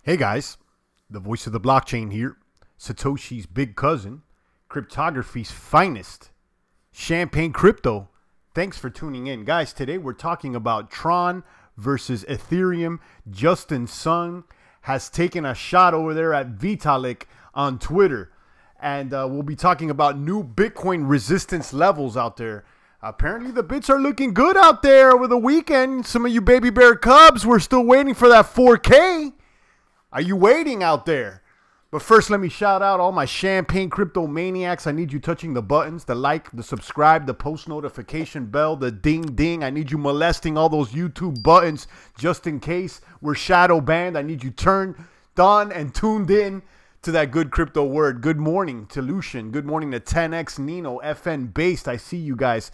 Hey guys, the voice of the blockchain here, Satoshi's big cousin, cryptography's finest, Champagne Crypto. Thanks for tuning in. Guys, today we're talking about Tron versus Ethereum. Justin Sun has taken a shot over there at Vitalik on Twitter. And we'll be talking about new Bitcoin resistance levels out there. Apparently the bits are looking good out there over the weekend. Some of you baby bear cubs, we're still waiting for that 4K. Are you waiting out there? But first, let me shout out all my Champagne Crypto maniacs. I need you touching the buttons, the like, the subscribe, the post notification bell, the ding ding. I need you molesting all those YouTube buttons just in case we're shadow banned. I need you turned on and tuned in to that good crypto word. Good morning to Lucian. Good morning to 10X Nino, FN Based. I see you guys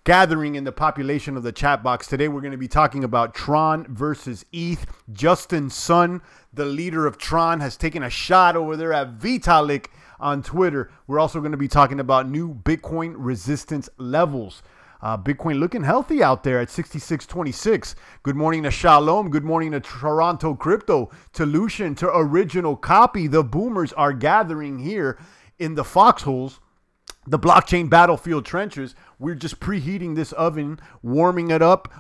gathering in the population of the chat box. Today we're going to be talking about Tron versus ETH. Justin Sun, the leader of Tron, has taken a shot over there at Vitalik on Twitter. We're also going to be talking about new Bitcoin resistance levels. Bitcoin looking healthy out there at 66.26. Good morning to Shalom. Good morning to Toronto Crypto, to Lucian, to Original Copy. The boomers are gathering here in the foxholes, the blockchain battlefield trenches. We're just preheating this oven, warming it up,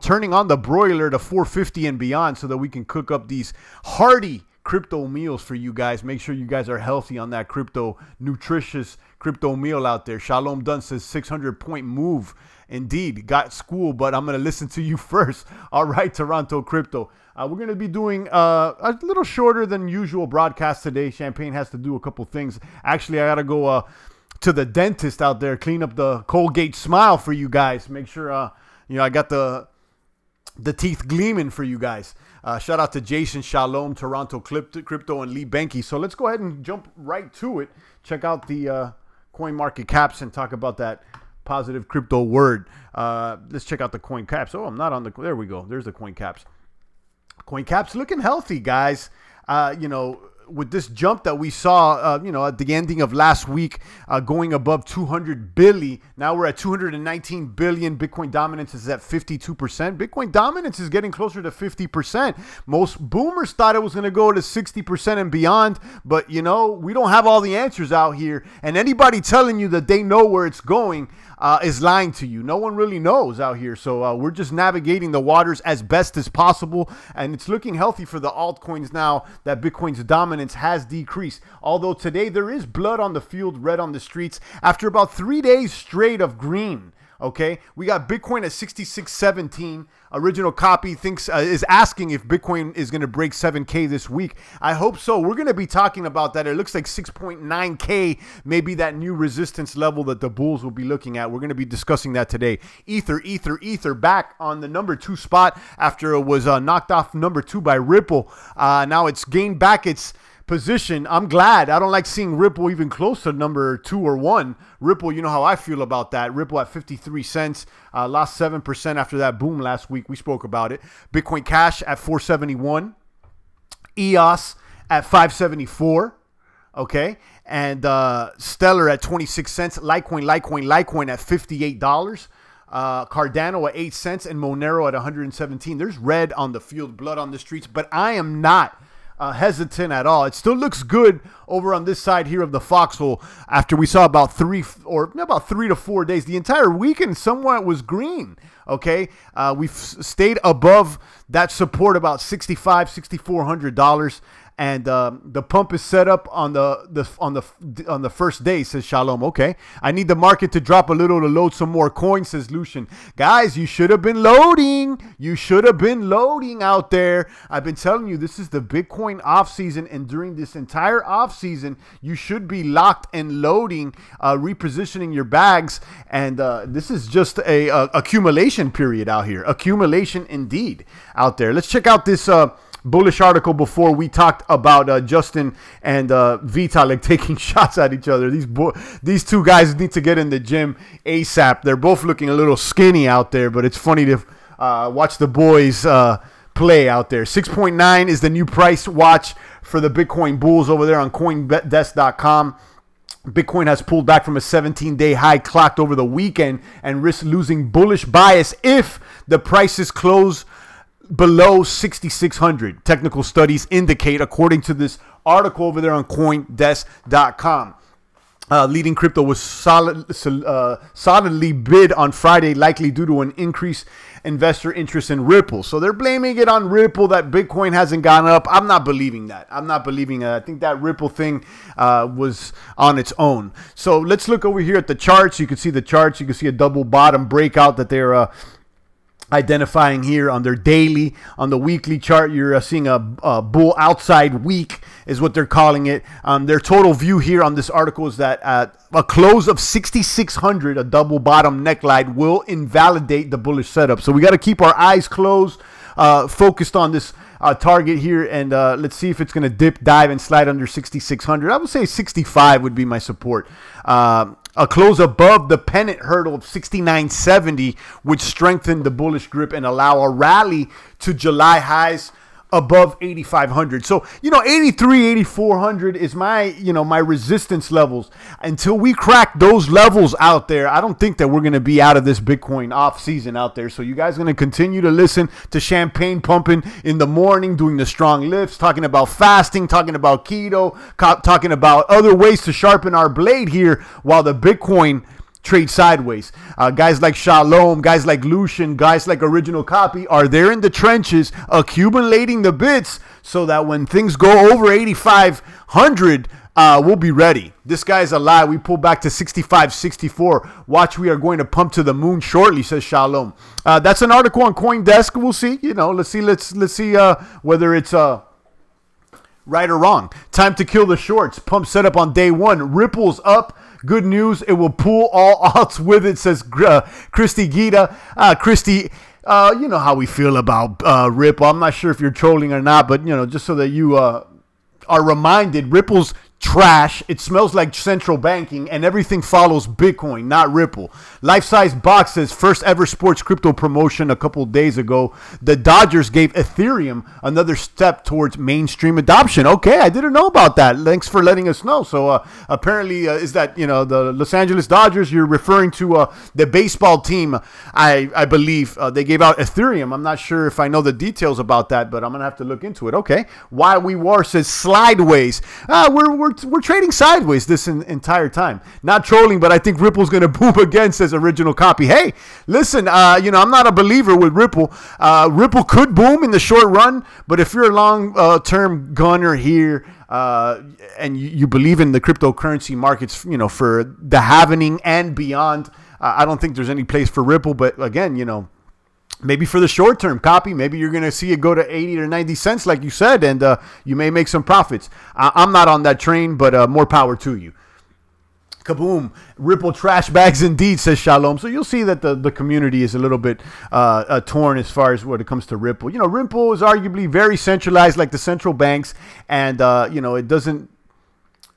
turning on the broiler to 450 and beyond so that we can cook up these hearty crypto meals for you guys. Make sure you guys are healthy on that crypto, nutritious crypto meal out there. Shalom Dunn says 600-point move. Indeed, got school, but I'm going to listen to you first. All right, Toronto Crypto. We're going to be doing a little shorter than usual broadcast today. Champagne has to do a couple things. Actually, I got to go to the dentist out there, clean up the Colgate smile for you guys. Make sure, I got the teeth gleaming for you guys. Shout out to Jason, Shalom, Toronto Crypto, and Lee Benke. So let's go ahead and jump right to it. Check out the coin market caps and talk about that positive crypto word. Let's check out the coin caps. Oh, I'm not on the, there we go. There's the coin caps. Coin caps looking healthy, guys. With this jump that we saw, at the ending of last week, going above 200 billion. Now we're at 219 billion. Bitcoin dominance is at 52%. Bitcoin dominance is getting closer to 50%. Most boomers thought it was going to go to 60% and beyond. But, we don't have all the answers out here. And anybody telling you that they know where it's going is lying to you. No one really knows out here. So we're just navigating the waters as best as possible. And it's looking healthy for the altcoins now that Bitcoin's dominance has decreased. Although today there is blood on the field, red on the streets after about 3 days straight of green. Okay, we got Bitcoin at 66.17. Original Copy is asking if Bitcoin is going to break 7K this week. I hope so. We're going to be talking about that. It looks like 6.9K may be that new resistance level that the bulls will be looking at. We're going to be discussing that today. Ether back on the number 2 spot after it was knocked off number 2 by Ripple. Now it's gained back its position. I'm glad. I don't like seeing Ripple even close to number 2 or 1. Ripple, you know how I feel about that. Ripple at 53 cents, lost 7% after that boom last week. We spoke about it. Bitcoin Cash at 471. EOS at 574. Okay. And Stellar at 26 cents. Litecoin at $58. Cardano at 8 cents and Monero at 117. There's red on the field, blood on the streets, but I am not hesitant at all. It still looks good over on this side here of the foxhole after we saw about 3 to 4 days. The entire weekend somewhat was green. Okay, we've stayed above that support about $6,400. And the pump is set up on the first day, says Shalom. Okay, I need the market to drop a little to load some more coins, says Lucian. Guys, you should have been loading. You should have been loading out there. I've been telling you, this is the Bitcoin off season, and during this entire off season, you should be locked and loading, repositioning your bags. And this is just a accumulation period out here. Accumulation indeed out there. Let's check out this bullish article before we talked about Justin and Vitalik taking shots at each other. These two guys need to get in the gym ASAP. They're both looking a little skinny out there, but it's funny to watch the boys play out there. 6.9 is the new price watch for the Bitcoin bulls over there on CoinDesk.com. Bitcoin has pulled back from a 17-day high clocked over the weekend and risks losing bullish bias if the prices close below 6,600. Technical studies indicate, according to this article over there on CoinDesk.com. Leading crypto was solidly bid on Friday, likely due to an increased investor interest in Ripple. So they're blaming it on Ripple that Bitcoin hasn't gone up. I'm not believing that. I'm not believing that. I think that Ripple thing was on its own. So let's look over here at the charts. You can see the charts. You can see a double bottom breakout that they're identifying here on their daily. On the weekly chart, you're seeing a bull outside week is what they're calling it. Their total view here on this article is that at a close of 6,600, a double bottom neckline will invalidate the bullish setup. So we got to keep our eyes closed, focused on this target here, and let's see if it's going to dip, dive, and slide under 6,600. I would say 65 would be my support. A close above the pennant hurdle of 69.70 would strengthen the bullish grip and allow a rally to July highs above 8,500. So, 83, 8,400 is my, my resistance levels. Until we crack those levels out there, I don't think that we're going to be out of this Bitcoin off season out there. So you guys are going to continue to listen to Champagne Pumping in the morning, doing the strong lifts, talking about fasting, talking about keto, talking about other ways to sharpen our blade here while the Bitcoin trade sideways. Guys like Shalom, guys like Lucian, guys like Original Copy are there in the trenches accumulating the bits so that when things go over 8,500, we'll be ready. This guy's a lie. We pull back to 65, 64. Watch, we are going to pump to the moon shortly, says Shalom. That's an article on CoinDesk. We'll see. Let's see whether it's right or wrong. Time to kill the shorts. Pump setup on day one. Ripple's up. Good news, it will pull all odds with it, says Christy Gita. Christy, you know how we feel about Ripple. I'm not sure if you're trolling or not, but, just so that you are reminded, Ripple's trash. It smells like central banking, and everything follows Bitcoin, not Ripple. Life-size box says first ever sports crypto promotion a couple days ago. The Dodgers gave Ethereum another step towards mainstream adoption. Okay, I didn't know about that. Thanks for letting us know. So apparently, is that the Los Angeles Dodgers? You're referring to the baseball team? I believe they gave out Ethereum. I'm not sure if I know the details about that, but I'm gonna have to look into it. Okay. Why We War says slideways. We're trading sideways this entire time. Not trolling, but I think Ripple's going to boom again, says Original Copy. Hey, listen, I'm not a believer with Ripple. Ripple could boom in the short run, but if you're a long-term gunner here and you believe in the cryptocurrency markets, for the halvening and beyond, I don't think there's any place for Ripple. But again, maybe for the short term, Copy, maybe you're going to see it go to 80 or 90 cents, like you said, and you may make some profits. I'm not on that train, but more power to you. Kaboom. Ripple trash bags indeed, says Shalom. So you'll see that the community is a little bit torn as far as when it comes to Ripple. Ripple is arguably very centralized like the central banks, and, it doesn't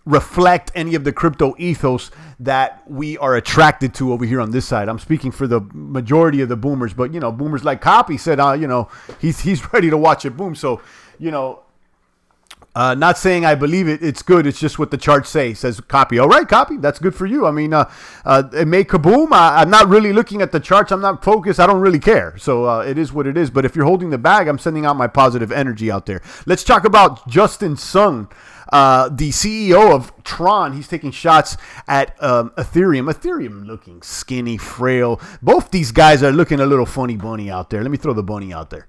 reflect any of the crypto ethos that we are attracted to over here on this side. I'm speaking for the majority of the boomers, but boomers like Copy said, he's ready to watch it boom. So, not saying I believe it. It's good. It's just what the charts say, says Copy. All right, Copy. That's good for you. I mean, it may kaboom. I'm not really looking at the charts. I'm not focused. I don't really care. So it is what it is. But if you're holding the bag, I'm sending out my positive energy out there. Let's talk about Justin Sun, the CEO of Tron. He's taking shots at Ethereum. Ethereum looking skinny, frail. Both these guys are looking a little funny bunny out there. Let me throw the bunny out there.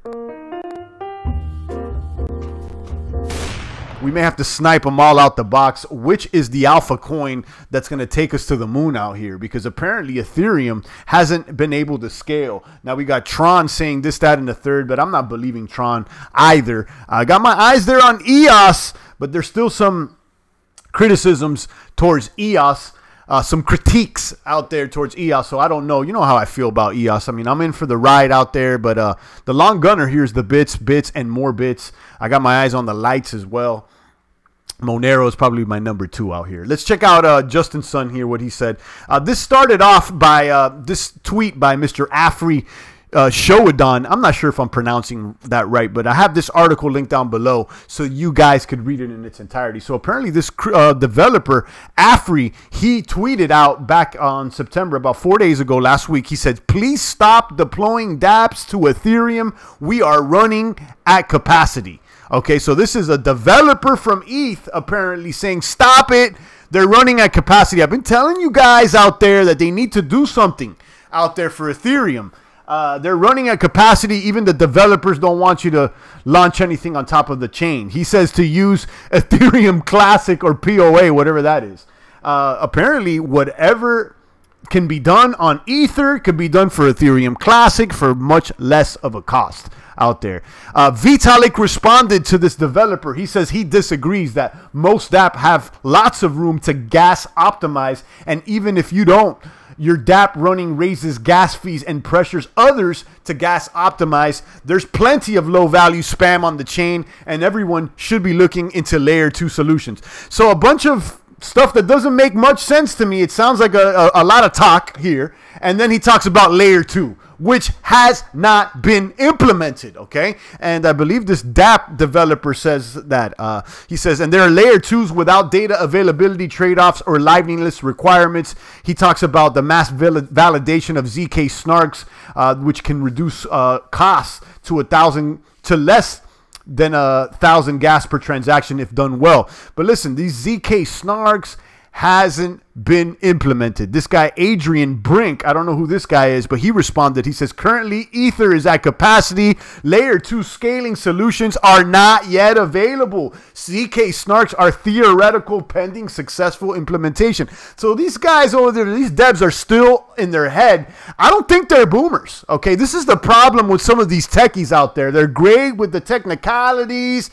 We may have to snipe them all out the box. Which is the alpha coin that's going to take us to the moon out here? Because apparently Ethereum hasn't been able to scale. Now we got Tron saying this, that, and the third, but I'm not believing Tron either. I got my eyes there on EOS, but there's still some criticisms towards EOS. Some critiques out there towards EOS, so I don't know. You know how I feel about EOS. I mean, I'm in for the ride out there, but the long gunner here is the bits, and more bits. I got my eyes on the lights as well. Monero is probably my number 2 out here. Let's check out Justin Sun here, what he said. This started off by this tweet by Mr. Afri Showadon. I'm not sure if I'm pronouncing that right, but I have this article linked down below so you guys could read it in its entirety. So apparently this developer, Afri, he tweeted out back on September, about 4 days ago, last week. He said, please stop deploying dApps to Ethereum. We are running at capacity. Okay, so this is a developer from ETH apparently saying, stop it. They're running at capacity. I've been telling you guys out there that they need to do something out there for Ethereum. They're running at capacity. Even the developers don't want you to launch anything on top of the chain. He says to use Ethereum Classic or POA, whatever that is. Apparently, whatever can be done on Ether could be done for Ethereum Classic for much less of a cost out there. Vitalik responded to this developer. He says he disagrees that most dApp have lots of room to gas optimize, and even if you don't, your dApp running raises gas fees and pressures others to gas optimize. There's plenty of low value spam on the chain, and everyone should be looking into layer 2 solutions. So a bunch of stuff that doesn't make much sense to me. It sounds like a lot of talk here. And then he talks about layer 2, which has not been implemented, okay? And I believe this dApp developer says that. He says, and there are layer 2s without data availability trade-offs or liveness requirements. He talks about the mass validation of ZK snarks, which can reduce costs to 1,000 to less than 1,000 gas per transaction if done well. But listen, these ZK snarks hasn't been implemented. This guy, Adrian Brink, I don't know who this guy is, but he responded. He says, currently, Ether is at capacity. Layer 2 scaling solutions are not yet available. ZK snarks are theoretical pending successful implementation. So these guys over there, these devs are still in their head. I don't think they're boomers, okay? This is the problem with some of these techies out there. They're great with the technicalities,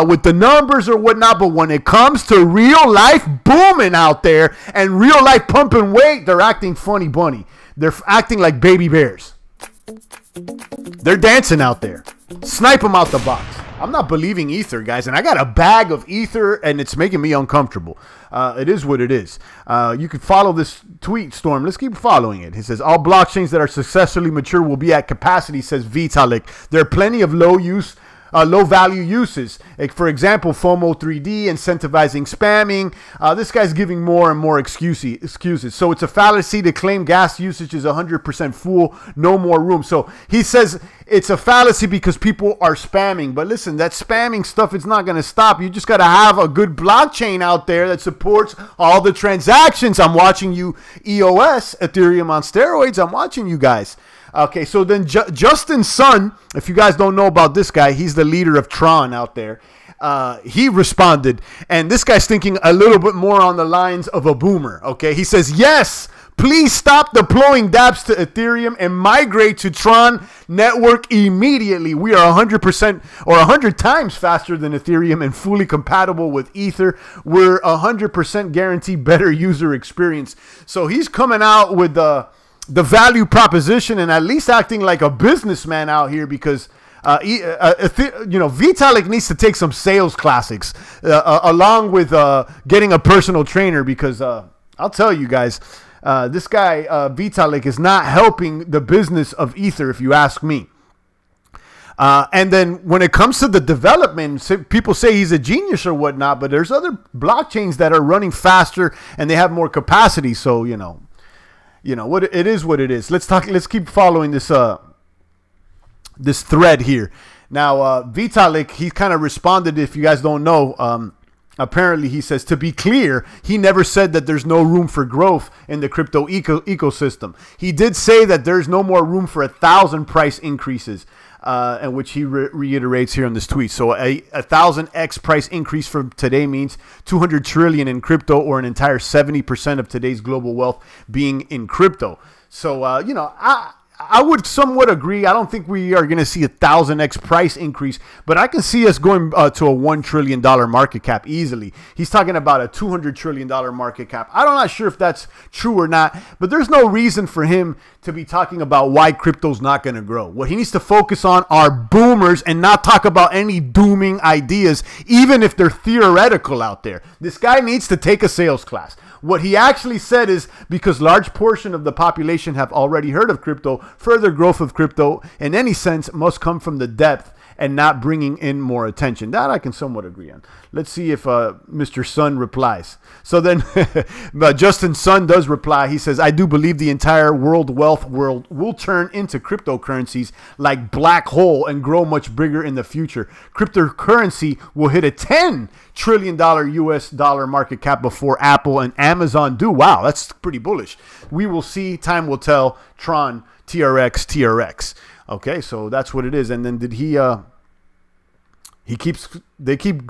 with the numbers or whatnot, but when it comes to real life booming out there, and real life pumping weight, they're acting funny bunny. They're acting like baby bears. They're dancing out there. Snipe them out the box. I'm not believing Ether, guys, and I got a bag of Ether, and it's making me uncomfortable. It is what it is. You can follow this tweet storm. Let's keep following it. It says, all blockchains that are successfully mature will be at capacity, says Vitalik. There are plenty of low value uses. Like, for example, FOMO 3D, incentivizing spamming. This guy's giving more and more excuses. So it's a fallacy to claim gas usage is 100% full, no more room. So he says it's a fallacy because people are spamming. But listen, that spamming stuff is not going to stop. You just got to have a good blockchain out there that supports all the transactions. I'm watching you, EOS, Ethereum on steroids. I'm watching you guys. Okay, so then Justin Sun, if you guys don't know about this guy, he's the leader of Tron out there. He responded, and this guy's thinking a little bit more on the lines of a boomer, okay? He says, yes, please stop deploying dApps to Ethereum and migrate to Tron network immediately. We are 100% or 100 times faster than Ethereum and fully compatible with Ether. We're 100% guarantee better user experience. So he's coming out with the value proposition and at least acting like a businessman out here, because Vitalik needs to take some sales classics along with getting a personal trainer, because I'll tell you guys, this guy Vitalik is not helping the business of Ether, if you ask me. And then when it comes to the development, people say he's a genius or whatnot, but there's other blockchains that are running faster and they have more capacity. So what it is, what it is. Let's keep following this this thread here. Now, Vitalik, he kind of responded. If you guys don't know, apparently he says, to be clear, he never said that there's no room for growth in the crypto ecosystem. He did say that there's no more room for 1,000 price increases, and which he reiterates here on this tweet. So a 1,000x price increase from today means 200 trillion in crypto, or an entire 70% of today's global wealth being in crypto. So, I would somewhat agree. I don't think we are going to see a 1,000x price increase, but I can see us going to a $1 trillion market cap easily. He's talking about a $200 trillion market cap. I'm not sure if that's true or not, but there's no reason for him to be talking about why crypto's not going to grow. What he needs to focus on are boomers and not talk about any dooming ideas, even if they're theoretical out there. This guy needs to take a sales class. What he actually said is, because large portion of the population have already heard of crypto, Further growth of crypto in any sense must come from the depth and not bringing in more attention. That I can somewhat agree on. Let's see if Mr. Sun replies. So then Justin Sun does reply. He says, I do believe the entire wealth world will turn into cryptocurrencies like black hole and grow much bigger in the future. Cryptocurrency will hit a $10 trillion US dollar market cap before Apple and Amazon do. Wow, that's pretty bullish. We will see. Time will tell. Tron, TRX. Okay, so that's what it is. And then they keep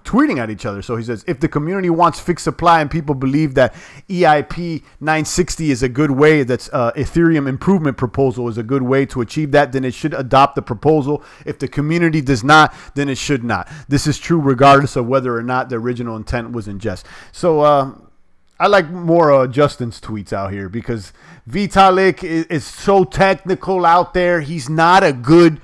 tweeting at each other. So he says, if the community wants fixed supply and people believe that EIP 960 is a good way, that's Ethereum improvement proposal is a good way to achieve that, then it should adopt the proposal. If the community does not, then it should not. This is true regardless of whether or not the original intent was in jest. So I like more Justin's tweets out here because Vitalik is so technical out there. He's not a good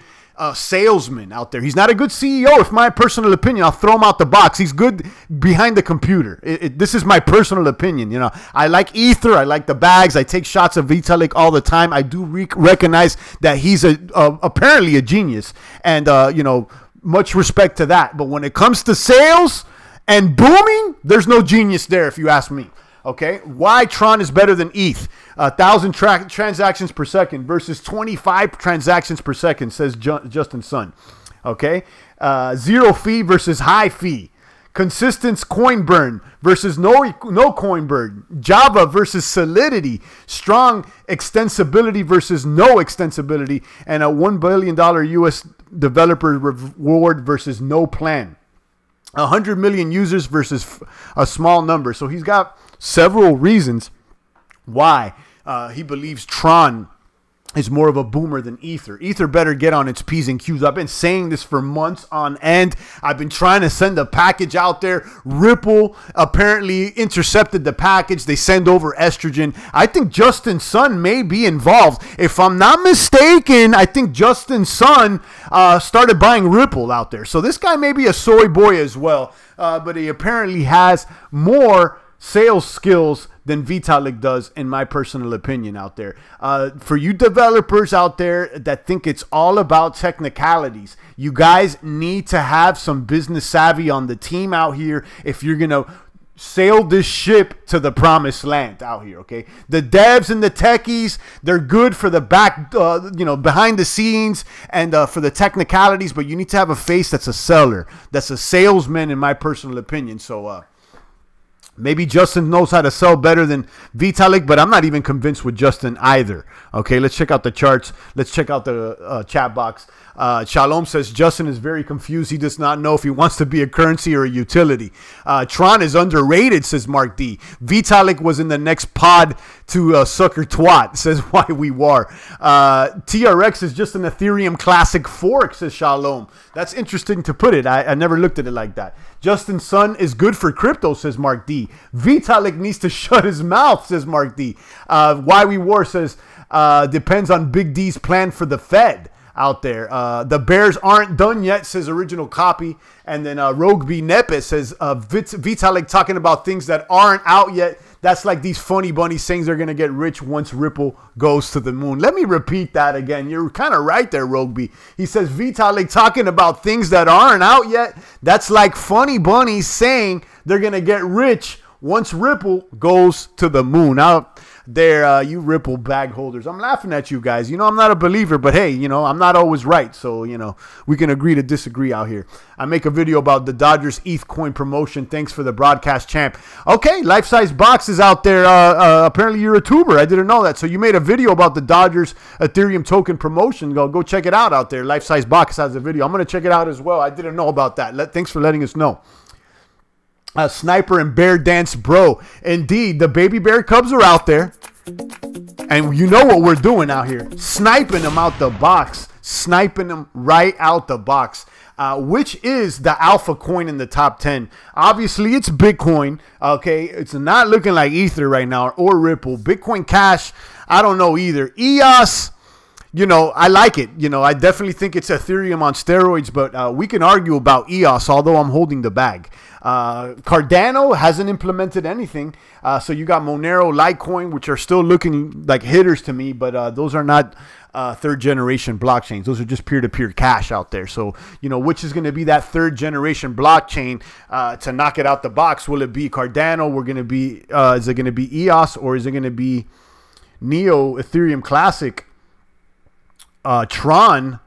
salesman out there. He's not a good CEO, if my personal opinion. I'll throw him out the box. He's good behind the computer. This is my personal opinion. You know, I like Ether. I like the bags. I take shots of Vitalik all the time. I do recognize that he's apparently a genius, and you know, much respect to that. But when it comes to sales and booming, there's no genius there, if you ask me. Okay, why Tron is better than ETH? 1,000 transactions per second versus 25 transactions per second, says Justin Sun. Okay, zero fee versus high fee. Consistent coin burn versus no coin burn. Java versus Solidity. Strong extensibility versus no extensibility. And a $1 billion US developer reward versus no plan. 100 million users versus a small number. So he's got several reasons why he believes Tron is more of a boomer than Ether. Ether better get on its P's and Q's. I've been saying this for months on end. I've been trying to send a package out there. Ripple apparently intercepted the package. They send over estrogen. I think Justin Sun may be involved. If I'm not mistaken, I think Justin Sun started buying Ripple out there. So this guy may be a soy boy as well. But he apparently has more sales skills than Vitalik does, in my personal opinion out there. For you developers out there that think it's all about technicalities, you guys need to have some business savvy on the team out here if you're going to sail this ship to the promised land out here, okay? The devs and the techies, they're good for the back, you know, behind the scenes and for the technicalities, but you need to have a face that's a seller, that's a salesman, in my personal opinion. So, maybe Justin knows how to sell better than Vitalik, but I'm not even convinced with Justin either. Okay, let's check out the charts. Let's check out the chat box. Shalom says Justin is very confused. He does not know if he wants to be a currency or a utility. Tron is underrated, says Mark D. Vitalik was in the next pod to sucker twat, says Why We War. TRX is just an Ethereum classic fork, says Shalom. That's interesting to put it. I never looked at it like that. Justin Sun is good for crypto, says Mark D. Vitalik needs to shut his mouth, says Mark D. Why We War says depends on Big D's plan for the Fed out there. The Bears aren't done yet, says Original Copy. And then Rogue B. Nepe says Vitalik talking about things that aren't out yet. That's like these funny bunnies saying they're going to get rich once Ripple goes to the moon. Let me repeat that again. You're kind of right there, Rogue B. He says Vitalik talking about things that aren't out yet. That's like funny bunnies saying they're going to get rich once Ripple goes to the moon. Now, there, you Ripple bag holders, I'm laughing at you guys. You know, I'm not a believer, but hey, you know, I'm not always right. So, you know, we can agree to disagree out here. I make a video about the Dodgers ETH coin promotion. Thanks for the broadcast, champ. Okay, life-size box is out there. Apparently, you're a tuber. I didn't know that. So you made a video about the Dodgers Ethereum token promotion. Go check it out there. Life-size box has a video. I'm going to check it out as well. I didn't know about that. Thanks for letting us know. Sniper and Bear Dance Bro. Indeed, the baby bear cubs are out there. And you know what we're doing out here. Sniping them out the box. Sniping them right out the box. Which is the alpha coin in the top 10. Obviously, it's Bitcoin. Okay, it's not looking like Ether right now or Ripple. Bitcoin Cash, I don't know either. EOS, I like it. I definitely think it's Ethereum on steroids, but we can argue about EOS, although I'm holding the bag. Cardano hasn't implemented anything. So you got Monero, Litecoin, which are still looking like hitters to me, but those are not third generation blockchains. Those are just peer-to-peer cash out there. So, which is going to be that third generation blockchain to knock it out the box? Will it be Cardano? Is it going to be EOS, or is it going to be Neo, Ethereum Classic, Tron,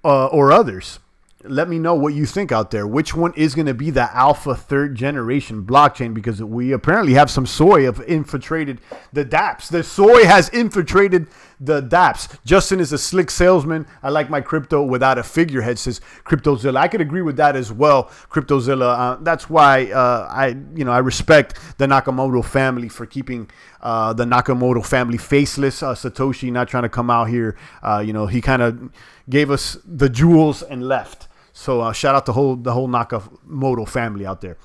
or others? Let me know what you think out there. Which one is going to be the alpha third generation blockchain? Because we apparently have some soy have infiltrated the dApps. The soy has infiltrated the dApps. Justin is a slick salesman. I like my crypto without a figurehead, says CryptoZilla. I could agree with that as well, CryptoZilla. That's why I respect the Nakamoto family for keeping the Nakamoto family faceless. Satoshi not trying to come out here. He kind of gave us the jewels and left. So shout out the whole Nakamoto family out there.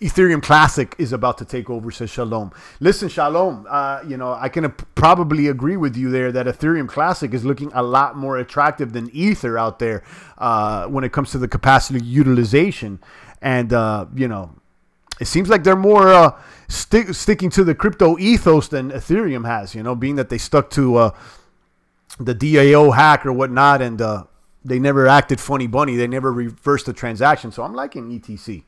Ethereum Classic is about to take over, says Shalom. Listen, Shalom, I can probably agree with you there that Ethereum Classic is looking a lot more attractive than Ether out there when it comes to the capacity utilization. And, it seems like they're more sticking to the crypto ethos than Ethereum has, being that they stuck to the DAO hack or whatnot, and they never acted funny bunny. They never reversed the transaction. So I'm liking ETC.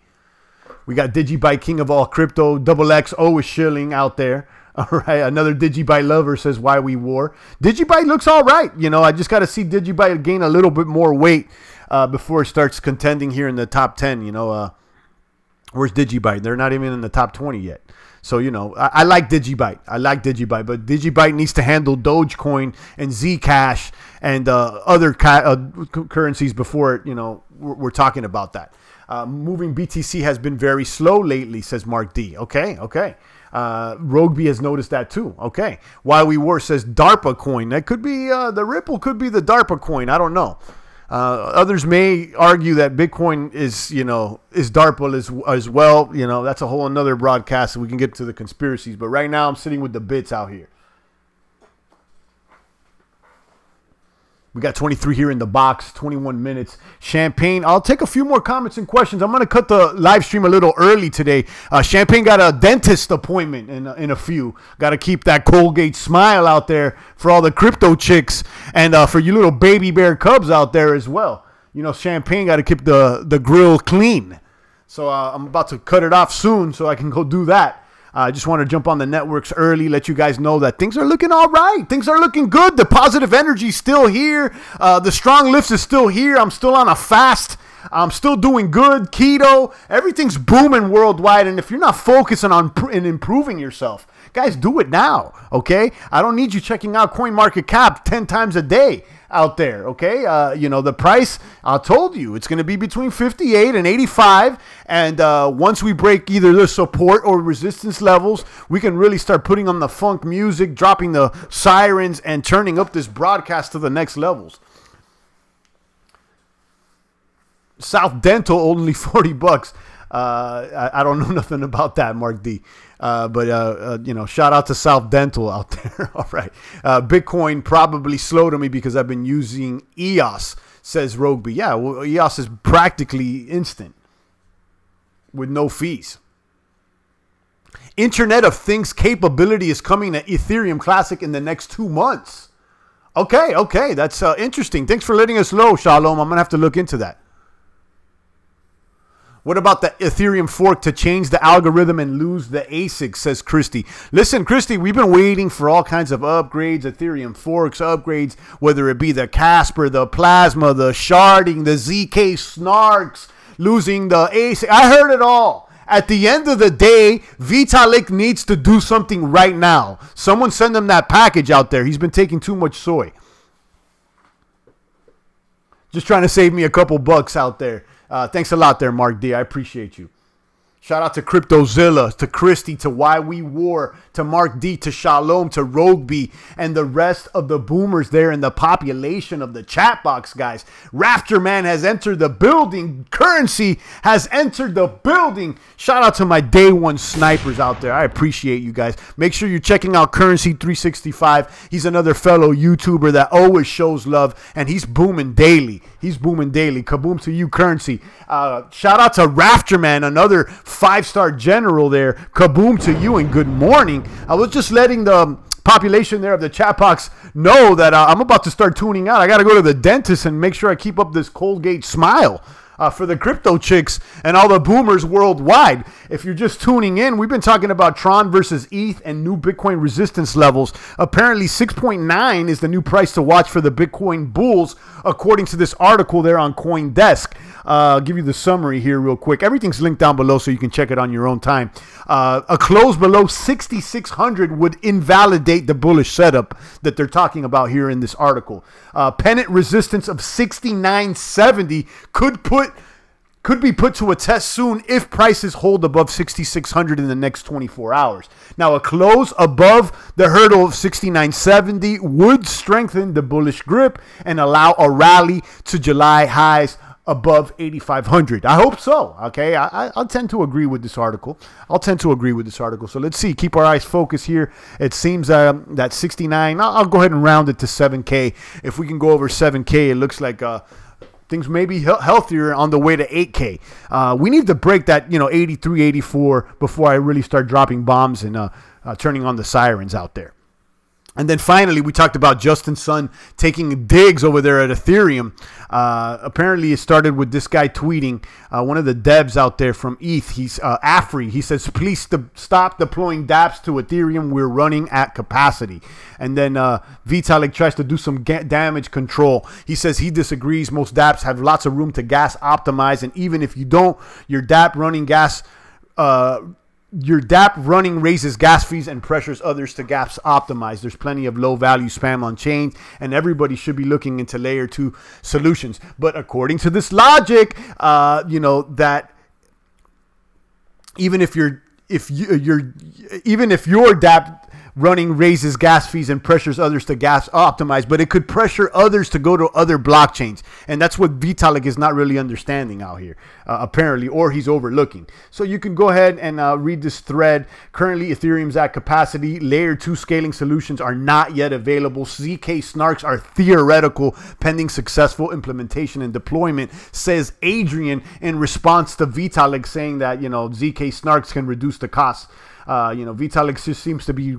We got Digibyte, king of all crypto. XXO is shilling out there. All right. Another Digibyte lover says why we war. Digibyte looks all right. I just got to see Digibyte gain a little bit more weight before it starts contending here in the top 10. Where's Digibyte? They're not even in the top 20 yet. So, I like Digibyte. But Digibyte needs to handle Dogecoin and Zcash and other currencies before, we're talking about that. Moving BTC has been very slow lately, says Mark D. Okay. Rogueby has noticed that too. Okay. Why We War says DARPA coin. That could be, the Ripple could be the DARPA coin. I don't know. Others may argue that Bitcoin is DARPA as well. That's a whole another broadcast. We can get to the conspiracies. But right now I'm sitting with the bits out here. We got 23 here in the box, 21 minutes. Champagne. I'll take a few more comments and questions. I'm going to cut the live stream a little early today. Champagne got a dentist appointment in a few. Got to keep that Colgate smile out there for all the crypto chicks and for you little baby bear cubs out there as well. Champagne got to keep the grill clean. So I'm about to cut it off soon so I can go do that. I just want to jump on the networks early, let you guys know that things are looking all right. Things are looking good. The positive energy is still here. The strong lifts is still here. I'm still on a fast. I'm still doing good. Keto. Everything's booming worldwide. And if you're not focusing on improving yourself, guys, do it now, okay? I don't need you checking out CoinMarketCap 10 times a day out there, okay? The price, I told you, it's going to be between 58 and 85. And once we break either the support or resistance levels, we can really start putting on the funk music, dropping the sirens, and turning up this broadcast to the next levels. South Dental, only 40 bucks. I don't know nothing about that, Mark D. But shout out to South Dental out there. All right. Bitcoin probably slow to me because I've been using EOS, says Rogueby. Yeah, well, EOS is practically instant with no fees. Internet of Things capability is coming to Ethereum Classic in the next 2 months. Okay. That's interesting. Thanks for letting us know, Shalom. I'm going to have to look into that. What about the Ethereum fork to change the algorithm and lose the ASIC, says Christy. Listen, Christy, we've been waiting for all kinds of upgrades, Ethereum forks upgrades, whether it be the Casper, the Plasma, the sharding, the ZK snarks, losing the ASIC. I heard it all. At the end of the day, Vitalik needs to do something right now. Someone send him that package out there. He's been taking too much soy. Just trying to save me a couple bucks out there. Thanks a lot there, Mark D. I appreciate you. Shout out to CryptoZilla, to Christy, to Why We War, to Mark D, to Shalom, to Rogue B, and the rest of the boomers there in the population of the chat box, guys. Rapture Man has entered the building. Currency has entered the building. Shout out to my day one snipers out there. I appreciate you guys. Make sure you're checking out Currency 365. He's another fellow YouTuber that always shows love, and he's booming daily. He's booming daily. Kaboom to you, Currency. Shout out to Rapture Man, another 5-star general there. Kaboom to you and good morning. I was just letting the population there of the chat box know that I'm about to start tuning out. I got to go to the dentist and make sure I keep up this Colgate smile. For the crypto chicks and all the boomers worldwide. If you're just tuning in, we've been talking about Tron versus ETH and new Bitcoin resistance levels. Apparently 6.9 is the new price to watch for the Bitcoin bulls, according to this article there on CoinDesk. I'll give you the summary here real quick. Everything's linked down below so you can check it on your own time. A close below 6,600 would invalidate the bullish setup that they're talking about here in this article. Pennant resistance of 6,970 could be put to a test soon if prices hold above 6,600 in the next 24 hours. Now, a close above the hurdle of 6,970 would strengthen the bullish grip and allow a rally to July highs above 8,500. I hope so. Okay, I'll tend to agree with this article. So let's see. Keep our eyes focused here. It seems that 69. I'll go ahead and round it to 7K. If we can go over 7K, it looks like things may be healthier on the way to 8K. We need to break that 83, 84 before I really start dropping bombs and turning on the sirens out there. And then finally, we talked about Justin Sun taking digs over there at Ethereum. Apparently, it started with this guy tweeting, one of the devs out there from ETH. He's Afri. He says, please stop deploying dApps to Ethereum. We're running at capacity. And then Vitalik tries to do some damage control. He says he disagrees. Most dApps have lots of room to gas optimize. And even if you don't, your dApp running raises gas fees and pressures others to gas optimize. There's plenty of low-value spam on chain, and everybody should be looking into layer 2 solutions. But according to this logic, that even if your dApp running raises gas fees and pressures others to gas optimize, but it could pressure others to go to other blockchains. And that's what Vitalik is not really understanding out here, apparently, or he's overlooking. So you can go ahead and read this thread. Currently, Ethereum's at capacity. Layer 2 scaling solutions are not yet available. ZK snarks are theoretical, pending successful implementation and deployment, says Adrian in response to Vitalik saying that, ZK snarks can reduce the costs. Vitalik just seems to be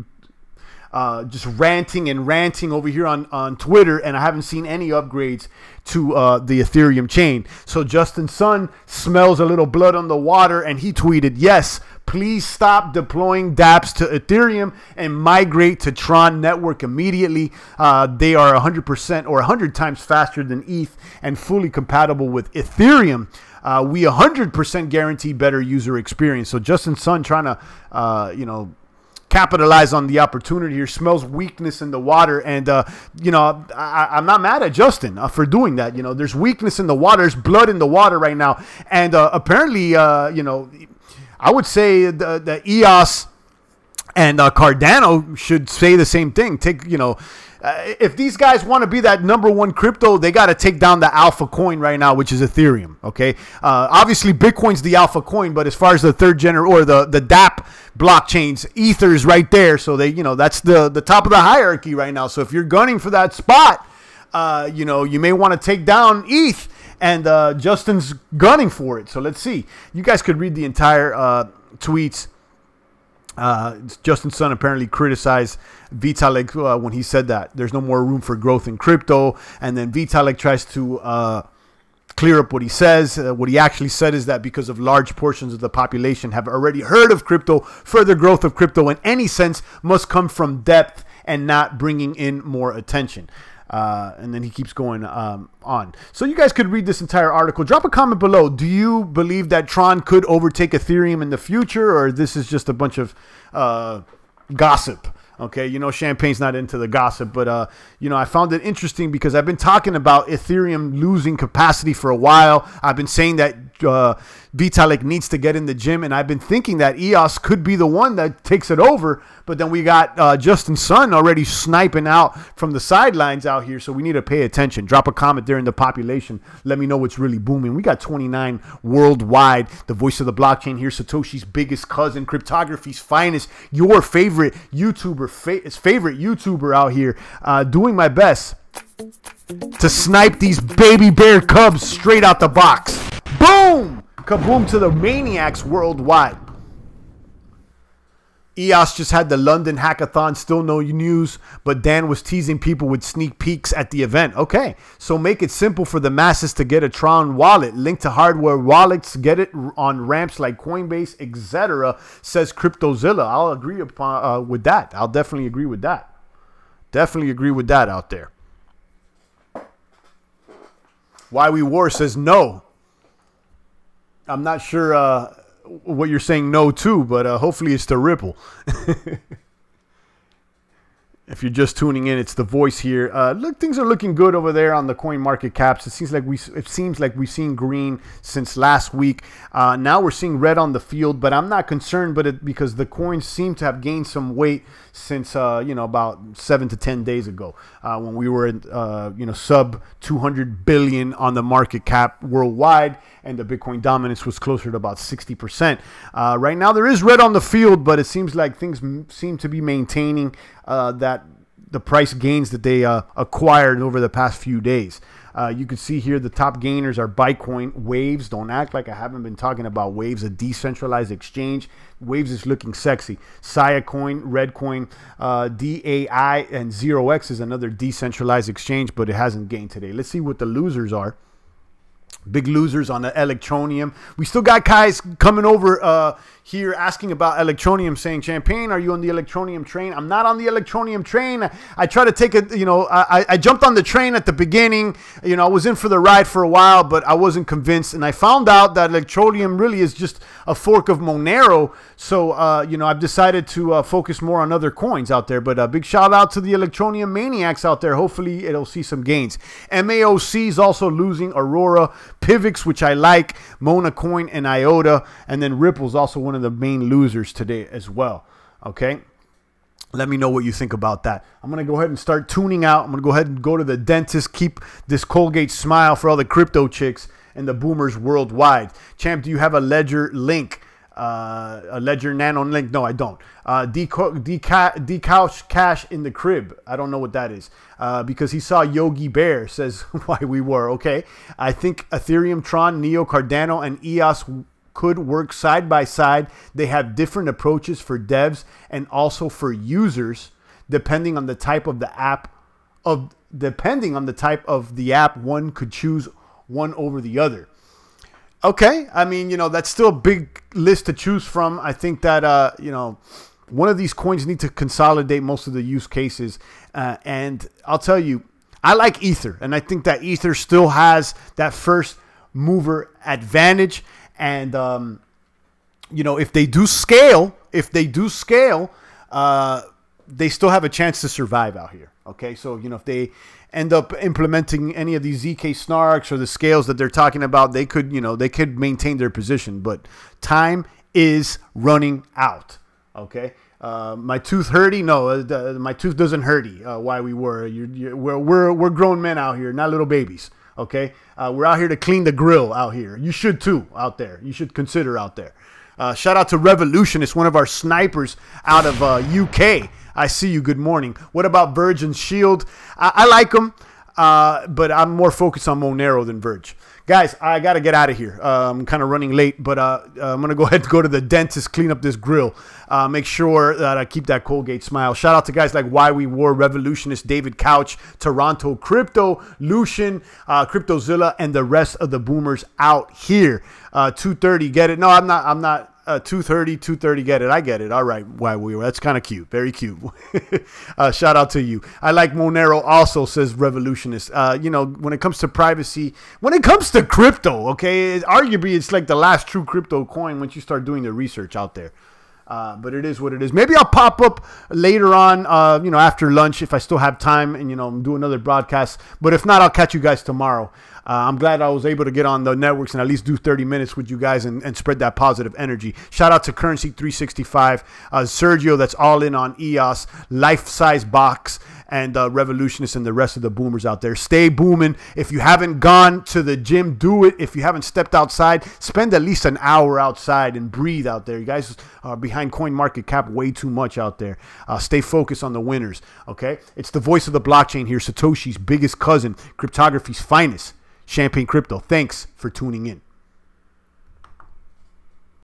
just ranting over here on Twitter, and I haven't seen any upgrades to the Ethereum chain. So Justin Sun smells a little blood on the water, and he tweeted, yes, please stop deploying dApps to Ethereum and migrate to Tron network immediately. They are 100% or 100 times faster than ETH and fully compatible with Ethereum. We 100% guarantee better user experience. So Justin Sun trying to, capitalize on the opportunity here, smells weakness in the water. And, I'm not mad at Justin for doing that. There's weakness in the water. There's blood in the water right now. And apparently, I would say the EOS and Cardano should say the same thing. If these guys want to be that #1 crypto, they got to take down the alpha coin right now, which is Ethereum. Okay, obviously Bitcoin's the alpha coin, but as far as the third generation or the dApp blockchains, Ether is right there. So that's the top of the hierarchy right now. So if you're gunning for that spot, you may want to take down ETH, and Justin's gunning for it. So let's see. You guys could read the entire tweets. Justin Sun apparently criticized Vitalik when he said that there's no more room for growth in crypto, and then Vitalik tries to clear up what he says. What he actually said is that because of large portions of the population have already heard of crypto, further growth of crypto in any sense must come from depth and not bringing in more attention. And then he keeps going on. So you guys could read this entire article. Drop a comment below. Do you believe that Tron could overtake Ethereum in the future, or this is just a bunch of gossip? Okay, Champagne's not into the gossip, but, I found it interesting because I've been talking about Ethereum losing capacity for a while. I've been saying that Vitalik needs to get in the gym, and I've been thinking that EOS could be the one that takes it over, but then we got Justin Sun already sniping out from the sidelines out here, so we need to pay attention. Drop a comment there in the population. Let me know what's really booming. We got 29 worldwide. The voice of the blockchain here, Satoshi's biggest cousin, cryptography's finest, your favorite YouTuber, favorite YouTuber out here, doing my best to snipe these baby bear cubs straight out the box. Boom! Kaboom to the maniacs worldwide. EOS just had the London hackathon, still no news, but Dan was teasing people with sneak peeks at the event. Okay, so make it simple for the masses to get a Tron wallet. Link to hardware wallets, get it on ramps like Coinbase, etc., says CryptoZilla. I'll agree upon, with that. I'll definitely agree with that. Definitely agree with that out there. Why We War says no. I'm not sure what you're saying no to, but hopefully it's the Ripple. If you're just tuning in, it's the voice here. Look, things are looking good over there on the coin market caps. It seems like we've seen green since last week. Now we're seeing red on the field, but I'm not concerned. Because the coins seem to have gained some weight since about 7 to 10 days ago, when we were at sub 200 billion on the market cap worldwide, and the Bitcoin dominance was closer to about 60%. Right now there is red on the field, but it seems like things seem to be maintaining that the price gains that they acquired over the past few days. You can see here the top gainers are Bitcoin, Waves. Don't act like I haven't been talking about Waves, a decentralized exchange. Waves is looking sexy. Siacoin, Redcoin, DAI, and 0x is another decentralized exchange, but it hasn't gained today. Let's see what the losers are. Big losers on the Electronium. We still got guys coming over here asking about Electronium, saying, Champagne, are you on the Electronium train? I'm not on the Electronium train. I try to take it, I jumped on the train at the beginning. I was in for the ride for a while, but I wasn't convinced. And I found out that Electronium really is just a fork of Monero. So, I've decided to focus more on other coins out there. But a big shout out to the Electronium maniacs out there. Hopefully it'll see some gains. MAOC is also losing. Aurora, Pivx, which I like, Mona Coin, and IOTA, and then Ripple's also one of the main losers today as well. Okay, let me know what you think about that. I'm gonna go ahead and start tuning out. I'm gonna go ahead and go to the dentist. Keep this Colgate smile for all the crypto chicks and the boomers worldwide. Champ, do you have a Ledger link? A Ledger Nano link? No, I don't. Decouch cash in the crib. I don't know what that is. Because he saw Yogi Bear, says Why We Were. Okay. I think Ethereum, Tron, Neo, Cardano, and EOS could work side by side. They have different approaches for devs and also for users, depending on the type of the app. Depending on the type of the app, one could choose one over the other. Okay, I mean, that's still a big list to choose from. I think that, one of these coins need to consolidate most of the use cases. And I'll tell you, I like Ether. And I think that Ether still has that first mover advantage. And, if they do scale, they still have a chance to survive out here. Okay, so, if they end up implementing any of these ZK snarks or the scales that they're talking about, they could maintain their position. But time is running out. Okay, my tooth hurty? No, my tooth doesn't hurty. Why We Were? We're grown men out here, not little babies. Okay, we're out here to clean the grill out here. You should too out there. You should consider out there. Shout out to Revolutionist, one of our snipers out of UK. I see you. Good morning. What about Verge and Shield? I like them, but I'm more focused on Monero than Verge. Guys, I got to get out of here. I'm kind of running late, but I'm going to go ahead and go to the dentist, clean up this grill. Make sure that I keep that Colgate smile. Shout out to guys like Why We Wore, Revolutionist, David Couch, Toronto Crypto, Lucian, CryptoZilla, and the rest of the boomers out here. 2:30, get it? No, I'm not. 2:30, get it? I get it. All right, Why We Were. That's kind of cute. Very cute. Shout out to you. I like Monero also, says Revolutionist. When it comes to privacy, when it comes to crypto, okay, arguably it's like the last true crypto coin once you start doing the research out there. But it is what it is. Maybe I'll pop up later on, after lunch if I still have time and, do another broadcast. But if not, I'll catch you guys tomorrow. I'm glad I was able to get on the networks and at least do 30 minutes with you guys and spread that positive energy. Shout out to Currency 365, Sergio, that's all in on EOS, Life Size Box, and Revolutionists and the rest of the boomers out there. Stay booming. If you haven't gone to the gym, do it. If you haven't stepped outside, spend at least an hour outside and breathe out there. You guys are behind CoinMarketCap way too much out there. Stay focused on the winners, okay? It's the voice of the blockchain here, Satoshi's biggest cousin, cryptography's finest, Champagne Crypto. Thanks for tuning in.